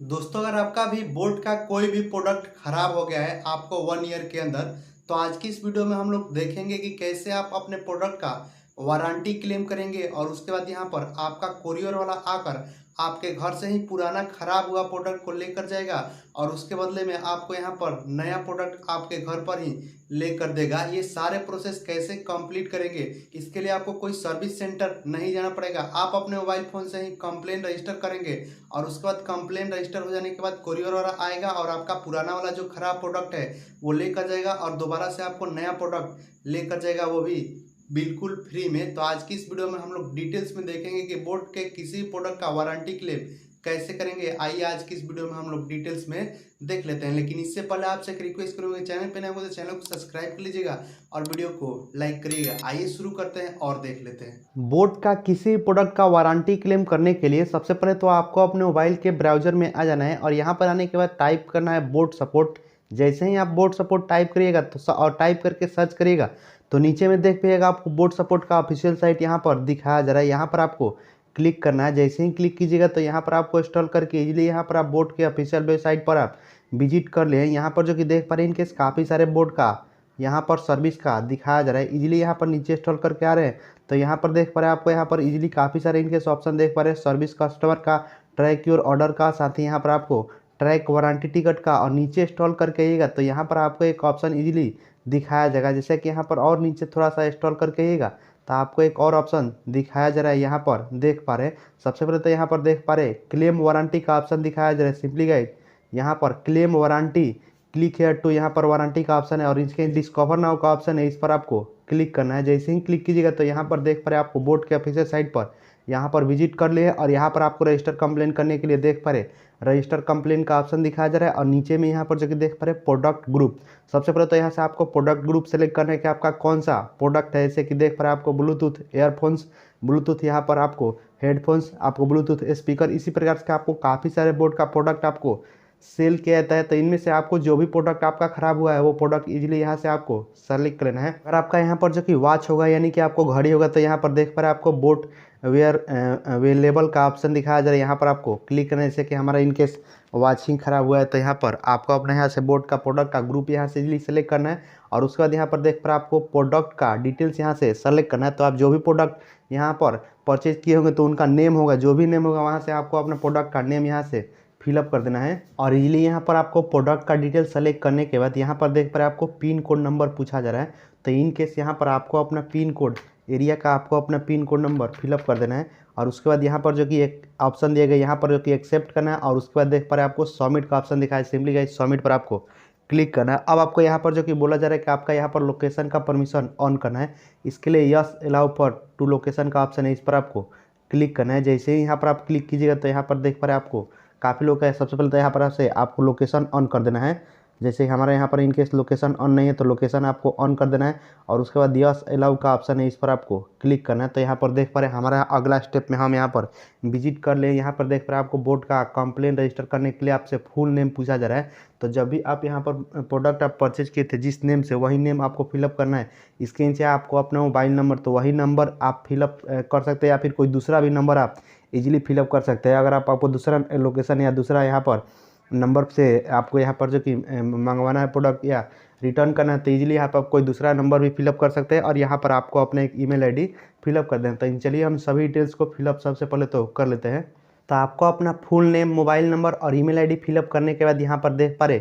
दोस्तों, अगर आपका भी बोट का कोई भी प्रोडक्ट खराब हो गया है आपको 1 ईयर के अंदर, तो आज की इस वीडियो में हम लोग देखेंगे कि कैसे आप अपने प्रोडक्ट का वारंटी क्लेम करेंगे और उसके बाद यहाँ पर आपका कोरियर वाला आकर आपके घर से ही पुराना खराब हुआ प्रोडक्ट को लेकर जाएगा और उसके बदले में आपको यहाँ पर नया प्रोडक्ट आपके घर पर ही लेकर देगा। ये सारे प्रोसेस कैसे कंप्लीट करेंगे, इसके लिए आपको कोई सर्विस सेंटर नहीं जाना पड़ेगा। आप अपने मोबाइल फ़ोन से ही कंप्लेन रजिस्टर करेंगे और उसके बाद कंप्लेन रजिस्टर हो जाने के बाद कोरियर वाला आएगा और आपका पुराना वाला जो खराब प्रोडक्ट है वो लेकर जाएगा और दोबारा से आपको नया प्रोडक्ट लेकर जाएगा, वो भी बिल्कुल फ्री में। तो आज की इस वीडियो में हम लोग डिटेल्स में देखेंगे कि बोट के किसी प्रोडक्ट का वारंटी क्लेम कैसे करेंगे। आइए आज की इस वीडियो में हम लोग डिटेल्स में देख लेते हैं, लेकिन इससे पहले आपसे एक रिक्वेस्ट करूँगा, चैनल पे नए हो तो चैनल को सब्सक्राइब कर लीजिएगा और वीडियो को लाइक करिएगा। आइए शुरू करते हैं और देख लेते हैं। बोट का किसी प्रोडक्ट का वारंटी क्लेम करने के लिए सबसे पहले तो आपको अपने मोबाइल के ब्राउजर में आ जाना है और यहाँ पर आने के बाद टाइप करना है बोट सपोर्ट। जैसे ही आप बोट सपोर्ट टाइप करिएगा तो और टाइप करके सर्च करिएगा तो नीचे में देख पाइएगा आपको बोट सपोर्ट का ऑफिशियल साइट यहाँ पर दिखाया जा रहा है। यहाँ पर आपको क्लिक करना है। जैसे ही क्लिक कीजिएगा तो यहाँ पर आपको इंस्टॉल करके इजीली यहाँ पर आप बोट के ऑफिशियल वेबसाइट पर आप विजिट कर लें। यहाँ पर जो कि देख पा रहे हैं इनके काफ़ी सारे बोट का यहाँ पर सर्विस का दिखाया जा रहा है। इजीली यहाँ पर नीचे इंस्टॉल करके आ रहे हैं तो यहाँ पर देख पा रहे हैं आपको यहाँ पर इजीली काफ़ी सारे इनके ऑप्शन देख पा रहे हैं, सर्विस कस्टमर का, ट्रैक योर ऑर्डर का, साथ ही यहाँ पर आपको ट्रैक वारंटी टिकट का। और नीचे इंस्टॉल करके आइएगा तो यहाँ पर आपको एक ऑप्शन इजीली दिखाया जाएगा, जैसे कि यहाँ पर और नीचे थोड़ा सा इंस्टॉल करके आइएगा तो आपको एक और ऑप्शन दिखाया जा रहा है। यहाँ पर देख पा रहे हैं सबसे पहले तो यहाँ पर देख पा रहे हैं क्लेम वारंटी का ऑप्शन दिखाया जा रहा है। सिंपली गाइड यहाँ पर claim warranty click here to, यहाँ पर वारंटी का ऑप्शन है और इसके डिस्कवर नाउ का ऑप्शन है, इस पर आपको क्लिक करना है। जैसे ही क्लिक कीजिएगा तो यहाँ पर देख पा रहे हैं आपको बोट के ऑफिशियल साइट पर यहाँ पर विजिट कर लिए और यहाँ पर आपको रजिस्टर कंप्लेन करने के लिए देख पा रहे रजिस्टर कंप्लेन का ऑप्शन दिखाया जा रहा है। और नीचे में यहाँ पर जो कि देख पा रहे प्रोडक्ट ग्रुप, सबसे पहले तो यहाँ से आपको प्रोडक्ट ग्रुप सेलेक्ट करना है कि आपका कौन सा प्रोडक्ट है। जैसे कि देख पा रहे आपको ब्लूटूथ एयरफोन्स, ब्लूटूथ यहाँ पर आपको हेडफोन्स, आपको ब्लूटूथ स्पीकर, इसी प्रकार से आपको काफ़ी सारे बोट का प्रोडक्ट आपको सेल किया जाता है। तो इनमें से आपको जो भी प्रोडक्ट आपका ख़राब हुआ है वो प्रोडक्ट इजीली यहाँ से आपको सेलेक्ट करना है। अगर आपका यहाँ पर जो कि वॉच होगा यानी कि आपको घड़ी होगा तो यहाँ पर देख पा रहे आपको बोट वेयर अवेलेबल का ऑप्शन दिखाया जा रहा है। यहाँ पर आपको क्लिक करना है, जैसे कि हमारा इनकेस वॉचिंग खराब हुआ है तो यहाँ पर आपको अपने यहाँ से बोट का प्रोडक्ट का ग्रुप यहाँ से इजीली सेलेक्ट करना है और उसके बाद यहाँ पर देख पर आपको प्रोडक्ट का डिटेल्स यहाँ से सेलेक्ट करना है। तो आप जो भी प्रोडक्ट यहाँ पर परचेज किए होंगे तो उनका नेम होगा, जो भी नेम होगा वहाँ से आपको अपना प्रोडक्ट का नेम यहाँ से फिलअप कर देना है। और इजीली यहाँ पर आपको प्रोडक्ट का डिटेल सेलेक्ट करने के बाद यहाँ पर देख पर आपको पिन कोड नंबर पूछा जा रहा है। तो इन केस यहाँ पर आपको अपना पिन कोड एरिया का आपको अपना पिन कोड नंबर फिलअप कर देना है और उसके बाद यहाँ पर जो कि एक ऑप्शन दिया गया यहाँ पर जो कि एक्सेप्ट करना है और उसके बाद देख पा रहे आपको सबमिट का ऑप्शन दिखा है। सिंपली गाइस सबमिट पर आपको क्लिक करना है। अब आपको यहाँ पर जो कि बोला जा रहा है कि आपका यहाँ पर लोकेशन का परमिशन ऑन करना है। इसके लिए yes allow for to location का ऑप्शन है, इस पर आपको क्लिक करना है। जैसे ही यहाँ पर आप क्लिक कीजिएगा तो यहाँ पर देख पा रहे आपको काफ़ी लोग है। सबसे पहले तो यहाँ पर से आपको लोकेशन ऑन कर देना है। जैसे हमारे यहाँ पर इनकेस लोकेशन ऑन नहीं है तो लोकेशन आपको ऑन कर देना है और उसके बाद यस अलाउ का ऑप्शन है, इस पर आपको क्लिक करना है। तो यहाँ पर देख पा रहे हैं हमारा अगला स्टेप में हम यहाँ पर विजिट कर ले। यहाँ पर देख पा रहे हैं आपको बोट का कंप्लेन रजिस्टर करने के लिए आपसे फुल नेम पूछा जा रहा है। तो जब भी आप यहाँ पर प्रोडक्ट आप परचेज किए थे जिस नेम से, वही नेम आपको फिलअप करना है। इसके नीचे आपको अपना मोबाइल नंबर, तो वही नंबर आप फिलअप कर सकते हैं या फिर कोई दूसरा भी नंबर आप इजीली फिलअप कर सकते हैं। अगर आपको दूसरा लोकेशन या दूसरा यहाँ पर नंबर से आपको यहाँ पर जो कि मंगवाना है प्रोडक्ट या रिटर्न करना है तो इजीली यहाँ पर कोई दूसरा नंबर भी फिलअप कर सकते हैं और यहाँ पर आपको अपना एक ईमेल आईडी फिलअप कर देना। तो चलिए हम सभी डिटेल्स को फिलअप सबसे पहले तो कर लेते हैं। तो आपको अपना फुल नेम, मोबाइल नंबर और ईमेल आईडी फिलअप करने के बाद यहाँ पर देख पा रहे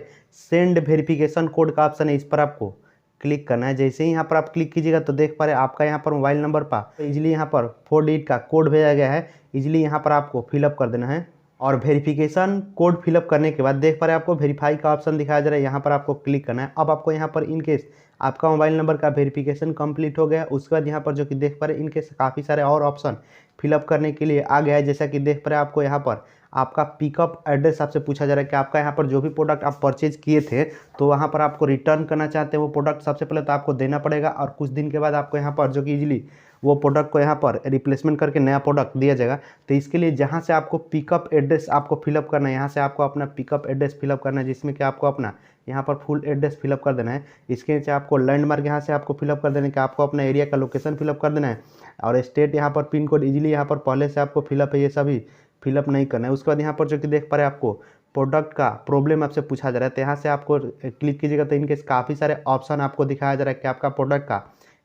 सेंड वेरिफिकेशन कोड का ऑप्शन है, इस पर आपको क्लिक करना है। जैसे ही यहाँ पर आप क्लिक कीजिएगा तो देख पा रहे आपका यहाँ पर मोबाइल नंबर पर तो इजीली यहाँ पर 4 डिजिट का कोड भेजा गया है, इजीली यहाँ पर आपको फिलअप कर देना है। और वेरिफिकेशन कोड फिलअप करने के बाद देख पा रहे आपको वेरीफाई का ऑप्शन दिखाया जा रहा है, यहाँ पर आपको क्लिक करना है। अब आपको यहाँ पर इनकेस आपका मोबाइल नंबर का वेरिफिकेशन कंप्लीट हो गया, उसके बाद यहाँ पर जो कि देख पा रहे इनकेस काफ़ी सारे और ऑप्शन फिलअप करने के लिए आ गया है। जैसा कि देख पा रहे आपको यहाँ पर आपका पिकअप एड्रेस आपसे पूछा जा रहा है कि आपका यहाँ पर जो भी प्रोडक्ट आप परचेज किए थे तो वहाँ पर आपको रिटर्न करना चाहते हैं वो प्रोडक्ट, सबसे पहले तो आपको देना पड़ेगा और कुछ दिन के बाद आपको यहाँ पर जो कि इजीली वो प्रोडक्ट को यहाँ पर रिप्लेसमेंट करके नया प्रोडक्ट दिया जाएगा। तो इसके लिए जहाँ से आपको पिकअप एड्रेस आपको फिलअप करना है, यहाँ से आपको अपना पिकअप एड्रेस फिलअप करना है, जिसमें कि आपको अपना यहाँ पर फुल एड्रेस फिलअप कर देना है। इसके नीचे आपको लैंडमार्क यहाँ से आपको फिलअप कर देना है कि आपको अपना एरिया का लोकेशन फिलअप कर देना है और स्टेट यहाँ पर पिन कोड इजीली यहाँ पर पहले से आपको फिलअप है, ये सभी फिलअप नहीं करना है। उसके बाद यहाँ पर जो कि देख पा रहे आपको प्रोडक्ट का प्रॉब्लम आपसे पूछा जा रहा है। तो यहाँ से आपको क्लिक कीजिएगा तो इनके काफ़ी सारे ऑप्शन आपको दिखाया जा रहा है कि आपका प्रोडक्ट का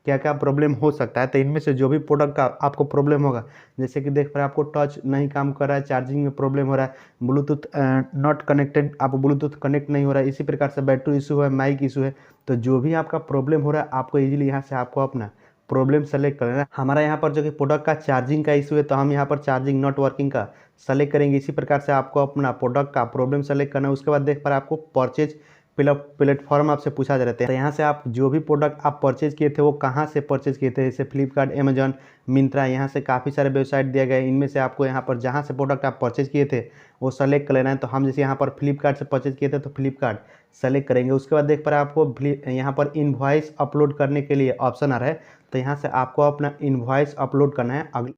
क्या क्या प्रॉब्लम हो सकता है। तो इनमें से जो भी प्रोडक्ट का आपको प्रॉब्लम होगा, जैसे कि देख पा रहे हैं आपको टच नहीं काम कर रहा है, चार्जिंग में प्रॉब्लम हो रहा है, ब्लूटूथ नॉट कनेक्टेड, आप ब्लूटूथ कनेक्ट नहीं हो रहा है, इसी प्रकार से बैटरी इशू है, माइक इशू है। तो जो भी आपका प्रॉब्लम हो रहा है आपको ईजिली यहाँ से आपको अपना प्रॉब्लम सेलेक्ट करना है। हमारा यहाँ पर जो कि प्रोडक्ट का चार्जिंग का इशू है तो हम यहाँ पर चार्जिंग नॉट वर्किंग का सेलेक्ट करेंगे। इसी प्रकार से आपको अपना प्रोडक्ट का प्रॉब्लम सेलेक्ट करना है। उसके बाद देख पा रहे हैं आपको परचेज प्लेटफॉर्म आपसे पूछा जा रहा है। तो यहाँ से आप जो भी प्रोडक्ट आप परचेज किए थे वो कहाँ से परचेज किए थे, जैसे फ्लिपकार्ट, अमेजॉन, मिंत्रा, यहाँ से काफ़ी सारे वेबसाइट दिए गए। इनमें से आपको यहाँ पर जहाँ से प्रोडक्ट आप परचेज किए थे वो सेलेक्ट कर लेना है। तो हम जैसे यहाँ पर फ्लिपकार्ट से परचेज किए थे तो फ्लिपकार्ट सेलेक्ट करेंगे। उसके बाद देख पा रहे हैं आपको यहाँ पर इनवॉइस अपलोड करने के लिए ऑप्शन आ रहा है। तो यहाँ से आपको अपना इनवॉइस अपलोड करना है।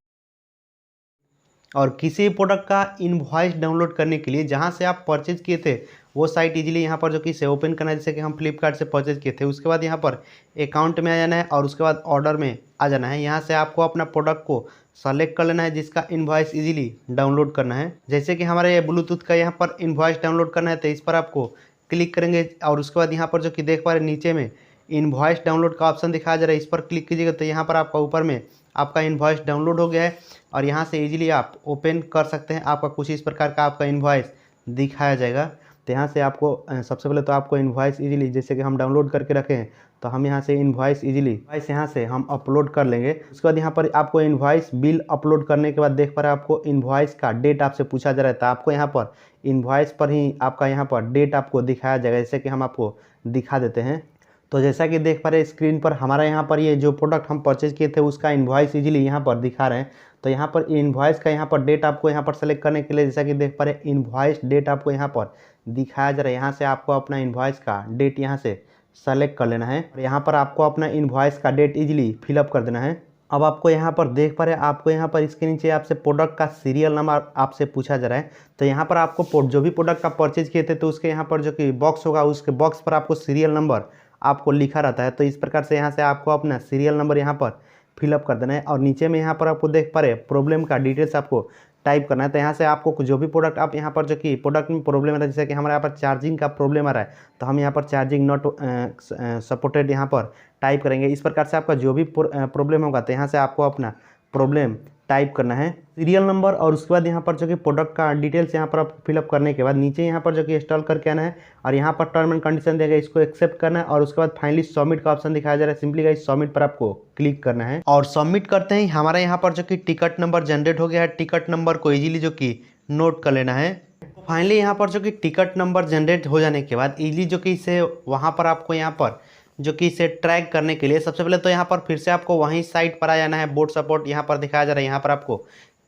और किसी प्रोडक्ट का इनवॉइस डाउनलोड करने के लिए जहाँ से आप परचेज किए थे वो साइट इजीली यहाँ पर जो कि से ओपन करना है, जैसे कि हम फ्लिपकार्ट से परचेज किए थे। उसके बाद यहाँ पर अकाउंट में आ जाना है और उसके बाद ऑर्डर में आ जाना है। यहाँ से आपको अपना प्रोडक्ट को सेलेक्ट कर लेना है जिसका इनवॉइस इजीली डाउनलोड करना है। जैसे कि हमारे ब्लूटूथ का यहाँ पर इनवॉइस डाउनलोड करना है तो इस पर आपको क्लिक करेंगे और उसके बाद यहाँ पर जो कि देख पा रहे नीचे में इनवॉइस डाउनलोड का ऑप्शन दिखाया जा रहा है, इस पर क्लिक कीजिएगा तो यहाँ पर आपका ऊपर में आपका इनवॉइस डाउनलोड हो गया है और यहाँ से इजीली आप ओपन कर सकते हैं। आपका कुछ इस प्रकार का आपका इनवॉइस दिखाया जाएगा। तो यहाँ से आपको सबसे पहले तो आपको इनवॉइस इजीली जैसे कि हम डाउनलोड करके रखे हैं तो हम यहाँ से इनवॉइस यहाँ से हम अपलोड कर लेंगे। उसके बाद यहाँ पर आपको इनवॉइस बिल अपलोड करने के बाद देख पा रहे हैं आपको इनवॉइस का डेट आपसे पूछा जा रहा है। तो आपको यहाँ पर इनवॉइस पर ही आपका यहाँ पर डेट आपको दिखाया जाएगा, जैसे कि हम आपको दिखा देते हैं। तो जैसा कि देख पा रहे हैं स्क्रीन पर हमारा यहाँ पर ये जो प्रोडक्ट हम परचेज किए थे उसका इनवॉइस इजीली यहाँ पर दिखा रहे हैं। तो यहाँ पर इनवॉइस का यहाँ पर डेट आपको यहाँ पर सेलेक्ट करने के लिए जैसा कि देख पा रहे हैं इनवॉइस डेट आपको यहाँ पर दिखाया जा रहा है। यहाँ से आपको अपना इनवॉइस का डेट यहाँ से सेलेक्ट कर लेना है और यहाँ पर आपको अपना इनवॉइस का डेट इजीली फिलअप कर देना है। अब आपको यहाँ पर देख पा रहे हैं आपको यहाँ पर इसके नीचे आपसे प्रोडक्ट का सीरियल नंबर आपसे पूछा जा रहा है। तो यहाँ पर आपको जो भी प्रोडक्ट आप परचेज किए थे तो उसके यहाँ पर जो कि बॉक्स होगा उसके बॉक्स पर आपको सीरियल नंबर आपको लिखा रहता है। तो इस प्रकार से यहाँ से आपको अपना सीरियल नंबर यहाँ पर फिलअप कर देना है और नीचे में यहाँ पर आपको देख पा रहे प्रॉब्लम का डिटेल्स आपको टाइप करना है। तो यहाँ से आपको जो भी प्रोडक्ट आप यहाँ पर जो कि प्रोडक्ट में प्रॉब्लम आ रहा है, जैसे कि हमारे यहाँ पर चार्जिंग का प्रॉब्लम आ रहा है तो हम यहाँ पर चार्जिंग नॉट सपोर्टेड यहाँ पर टाइप करेंगे। इस प्रकार से आपका जो भी प्रॉब्लम होगा तो यहाँ से आपको अपना प्रॉब्लम टाइप करना है, सीरियल नंबर और उसके बाद यहाँ पर जो कि प्रोडक्ट का डिटेल्स यहाँ पर आप फिलअप करने के बाद नीचे यहाँ पर जो कि इंस्टॉल करके आना है और यहाँ पर टर्म एंड कंडीशन देगा, इसको एक्सेप्ट करना है और उसके बाद फाइनली सबमिट का ऑप्शन दिखाया जा रहा है। सिंपली गाइस सबमिट पर आपको क्लिक करना है और सबमिट करते ही हमारा यहाँ पर जो कि टिकट नंबर जनरेट हो गया है। टिकट नंबर को ईजिली जो कि नोट कर लेना है। फाइनली यहाँ पर जो कि टिकट नंबर जनरेट हो जाने के बाद ईजिली जो कि इसे वहाँ पर आपको यहाँ पर जो कि इसे ट्रैक करने के लिए सबसे पहले तो यहाँ पर फिर से आपको वहीं साइट पर आ जाना है। बोर्ड सपोर्ट यहाँ पर दिखाया जा रहा है, यहाँ पर आपको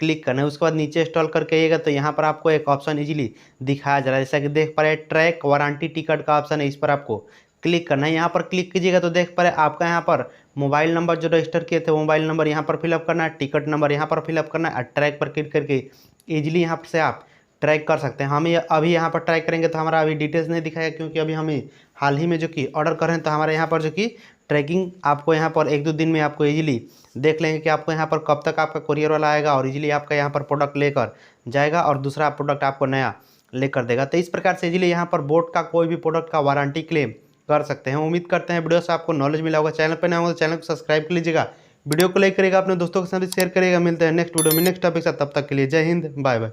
क्लिक करना है। उसके बाद नीचे इंस्टॉल करके आइएगा तो यहाँ पर आपको एक ऑप्शन इजीली दिखाया जा रहा है, जैसा कि देख पा रहे हैं ट्रैक वारंटी टिकट का ऑप्शन है, इस पर आपको क्लिक करना है। यहाँ पर क्लिक कीजिएगा तो देख पा रहे आपका यहाँ पर मोबाइल नंबर जो रजिस्टर किए थे मोबाइल नंबर यहाँ पर फिलअप करना है, टिकट नंबर यहाँ पर फिलअप करना है। ट्रैक पर क्लिक करके ईजिली यहाँ से आप ट्रैक कर सकते हैं। हम ये अभी यहाँ पर ट्रैक करेंगे तो हमारा अभी डिटेल्स नहीं दिखाएगा क्योंकि अभी हम हाल ही में जो कि ऑर्डर कर रहे हैं। तो हमारे यहाँ पर जो कि ट्रैकिंग आपको यहाँ पर 1-2 दिन में आपको इजीली देख लेंगे कि आपको यहाँ पर कब तक आपका कोरियर वाला आएगा और इजीली आपका यहाँ पर प्रोडक्ट लेकर जाएगा और दूसरा प्रोडक्ट आपको नया लेकर देगा। तो इस प्रकार से इजीली यहाँ पर बोट का कोई भी प्रोडक्ट का वारंटी क्लेम कर सकते हैं। उम्मीद करते हैं वीडियो से आपको नॉलेज मिला होगा। चैनल पर नया होगा तो चैनल को सब्सक्राइब कर लीजिएगा, वीडियो को लाइक करिएगा, अपने दोस्तों के साथ शेयर करिएगा। मिलते हैं नेक्स्ट वीडियो में नेक्स्ट टॉपिक से, तब तक के लिए जय हिंद, बाय बाय।